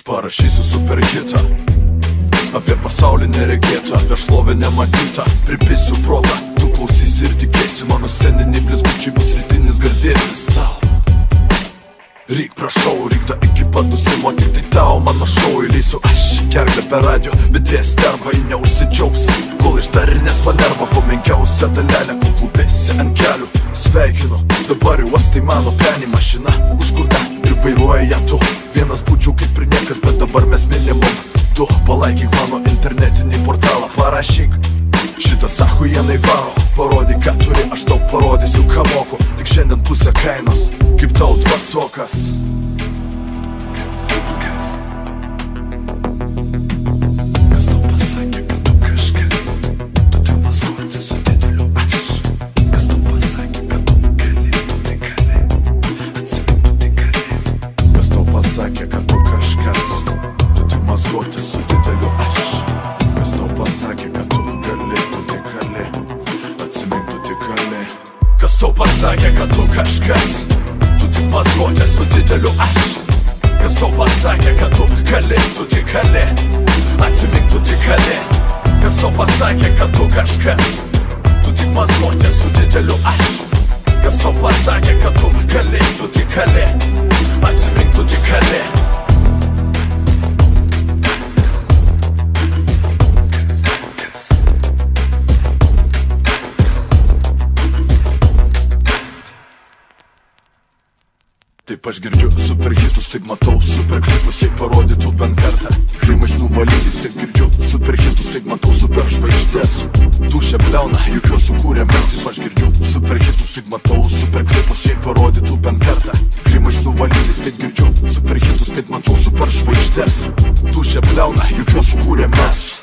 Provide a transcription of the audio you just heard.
Parašysiu super hitą apie pasaulį neregėtą, apie šlovę nematytą. Pripisiu protą, tu klausysi ir tikėsi. Mano sceninį blizgučiai bus rytinis gardėsis tau. Ryk prašau, ryk tą iki padusimo, tik tai tau mano šou įleisiu aš. Gerklę per radio, bet vės tervai neužsidžiaugs, kol išdarinės panerva po menkiausią dalelę, kol klūpėsi ant kelių. Sveikinu, dabar uostai mano penį mašina užkurta ir vairuoja ją tu. Vienas būčiau kaip ir niekas, bet dabar mes minimum tu. Palaikyk mano internetinį portalą, parašyk šitą sahujenai varo. Parodyk ką turi, aš tau parodysiu ką moku. Tik šiandien pusę kainos, kaip tau dvacokas. Kas tau pasakė, kad tu kažkas? Tu tik maskuoti su dideliu aš. Kas tau pasakė, kad tu gali, tu tik gali. Atsimink, tu tik gali. Kas tau pasakė, kad tu kažkas? Tu tik maskuoti su dideliu aš. Kas tau pasakė, kad tu gali, tu tik gali. Atsimink, tu tik gali. Kas tau pasakė, kad tu kažkas? Tu tik maskuoti su dideliu aš. Kas tau pasakė, kad tu gali, tu tik gali. Atsimink, tu tik gali. Kas tau pasakė, kad tu kažkas? Tu tik maskuoti su dideliu aš. Kas tau pasakė, kad tu gali, tu tik gali. Atsimink, tu tik gali. Taip aš girdžiu superhitus, taip matau superklipus, jei parodytų bent kartą. Krimais nuvalytis, taip girdžiu superhitus, taip matau superžvaigždės. Tušia bliauna, juk juos sukūrė mes. Taip aš girdžiu superhitus, taip matau superklipus, jei parodytų bent kartą. Krimais nuvalytis, taip girdžiu superhitus, taip matau superžvaigždės. Tušia bliauna, juk juos sukūrė mes.